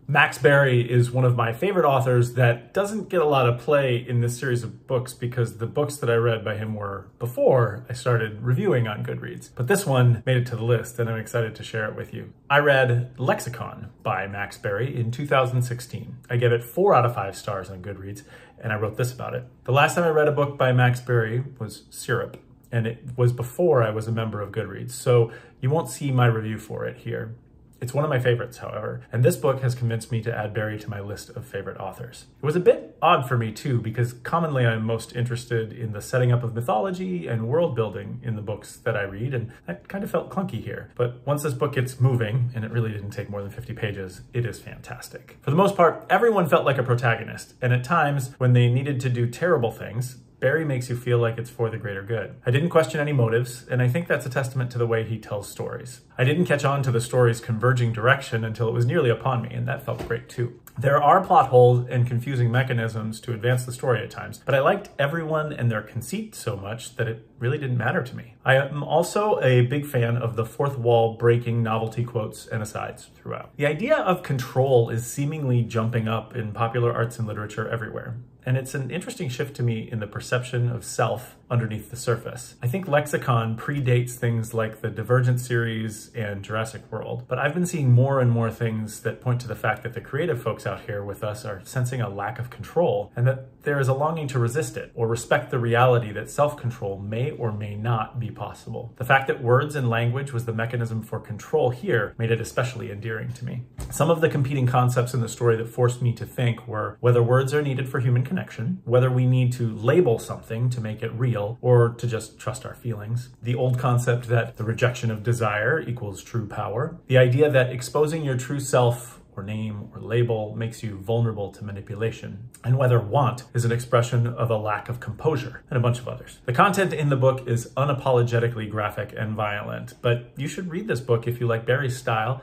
Max Barry is one of my favorite authors that doesn't get a lot of play in this series of books because the books that I read by him were before I started reviewing on Goodreads. But this one made it to the list and I'm excited to share it with you. I read Lexicon by Max Barry in 2016. I gave it 4 out of 5 stars on Goodreads and I wrote this about it. The last time I read a book by Max Barry was Syrup, and it was before I was a member of Goodreads, so you won't see my review for it here. It's one of my favorites, however, and this book has convinced me to add Barry to my list of favorite authors. It was a bit odd for me too, because commonly I'm most interested in the setting up of mythology and world building in the books that I read, and that kind of felt clunky here. But once this book gets moving, and it really didn't take more than 50 pages, it is fantastic. For the most part, everyone felt like a protagonist, and at times, when they needed to do terrible things, Barry makes you feel like it's for the greater good. I didn't question any motives, and I think that's a testament to the way he tells stories. I didn't catch on to the story's converging direction until it was nearly upon me, and that felt great too. There are plot holes and confusing mechanisms to advance the story at times, but I liked everyone and their conceit so much that it really didn't matter to me. I am also a big fan of the fourth wall breaking novelty quotes and asides throughout. The idea of control is seemingly jumping up in popular arts and literature everywhere. And it's an interesting shift to me in the perception of self underneath the surface. I think Lexicon predates things like the Divergent series and Jurassic World, but I've been seeing more and more things that point to the fact that the creative folks out here with us are sensing a lack of control, and that there is a longing to resist it or respect the reality that self-control may or may not be possible. The fact that words and language was the mechanism for control here made it especially endearing to me. Some of the competing concepts in the story that forced me to think were whether words are needed for human connection, whether we need to label something to make it real, or to just trust our feelings. The old concept that the rejection of desire equals true power. The idea that exposing your true self or name or label makes you vulnerable to manipulation, and whether want is an expression of a lack of composure, and a bunch of others. The content in the book is unapologetically graphic and violent, but you should read this book if you like Barry's style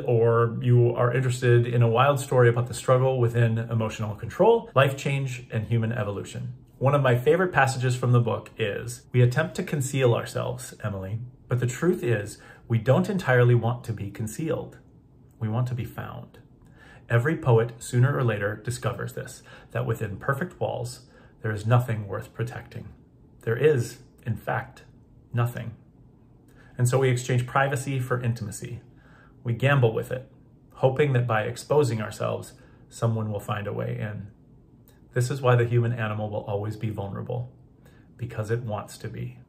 or you are interested in a wild story about the struggle within emotional control, life change, and human evolution. One of my favorite passages from the book is, "We attempt to conceal ourselves, Emily, but the truth is we don't entirely want to be concealed. We want to be found." Every poet, sooner or later, discovers this, that within perfect walls, there is nothing worth protecting. There is, in fact, nothing. And so we exchange privacy for intimacy. We gamble with it, hoping that by exposing ourselves, someone will find a way in. This is why the human animal will always be vulnerable, because it wants to be.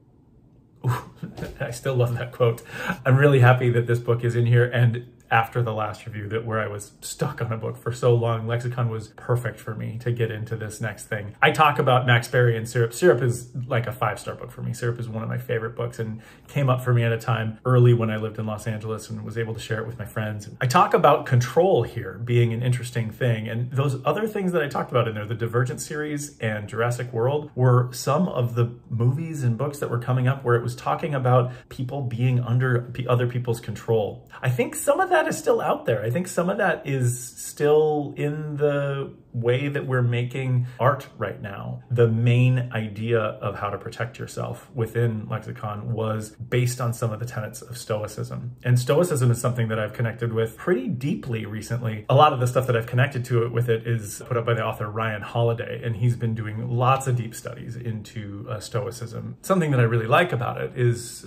Ooh, I still love that quote. I'm really happy that this book is in here, and after the last review where I was stuck on a book for so long, Lexicon was perfect for me to get into this next thing. I talk about Max Barry and Syrup. Syrup is like a 5-star book for me. Syrup is one of my favorite books and came up for me at a time early when I lived in Los Angeles and was able to share it with my friends. I talk about control here being an interesting thing, and those other things that I talked about in there, the Divergent series and Jurassic World, were some of the movies and books that were coming up where it was talking about people being under other people's control. I think some of that is still out there. I think some of that is still in the way that we're making art right now. The main idea of how to protect yourself within Lexicon was based on some of the tenets of stoicism. And stoicism is something that I've connected with pretty deeply recently. A lot of the stuff that I've connected to it with it is put up by the author Ryan Holiday, and he's been doing lots of deep studies into stoicism. Something that I really like about it is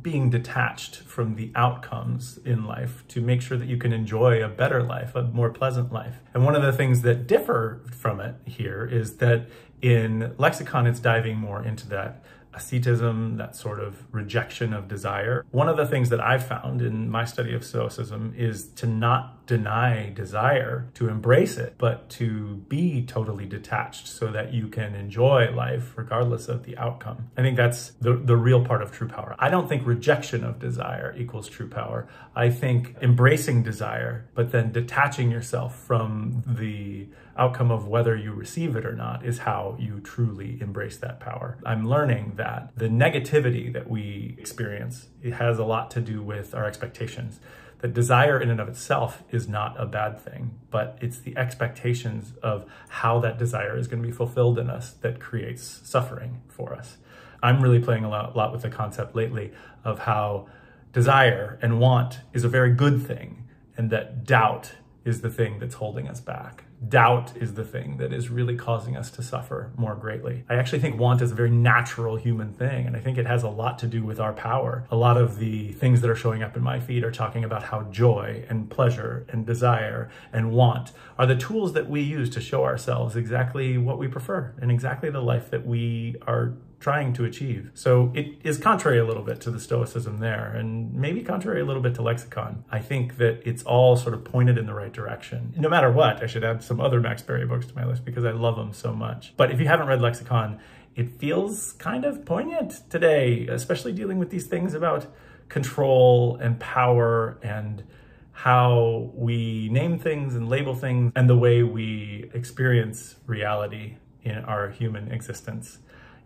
being detached from the outcomes in life to make sure that you can enjoy a better life, a more pleasant life. And one of the things that differ from it here is that in Lexicon, it's diving more into that asceticism, that sort of rejection of desire. One of the things that I've found in my study of stoicism is to not deny desire, to embrace it, but to be totally detached so that you can enjoy life regardless of the outcome. I think that's the real part of true power. I don't think rejection of desire equals true power. I think embracing desire, but then detaching yourself from the outcome of whether you receive it or not is how you truly embrace that power. I'm learning that the negativity that we experience, it has a lot to do with our expectations. That desire in and of itself is not a bad thing, but it's the expectations of how that desire is going to be fulfilled in us that creates suffering for us. I'm really playing a lot with the concept lately of how desire and want is a very good thing, and that doubt is the thing that's holding us back. Doubt is the thing that is really causing us to suffer more greatly. I actually think want is a very natural human thing, and I think it has a lot to do with our power. A lot of the things that are showing up in my feed are talking about how joy and pleasure and desire and want are the tools that we use to show ourselves exactly what we prefer and exactly the life that we are trying to achieve. So it is contrary a little bit to the stoicism there, and maybe contrary a little bit to Lexicon. I think that it's all sort of pointed in the right direction. No matter what, I should add some other Max Berry books to my list because I love them so much. But if you haven't read Lexicon, it feels kind of poignant today, especially dealing with these things about control and power and how we name things and label things and the way we experience reality in our human existence.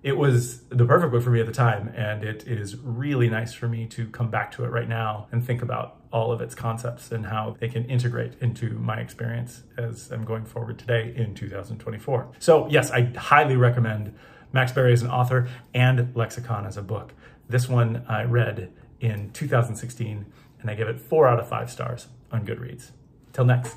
It was the perfect book for me at the time, and it is really nice for me to come back to it right now and think about all of its concepts and how they can integrate into my experience as I'm going forward today in 2024. So yes, I highly recommend Max Berry as an author and Lexicon as a book. This one I read in 2016, and I give it 4 out of 5 stars on Goodreads. Till next.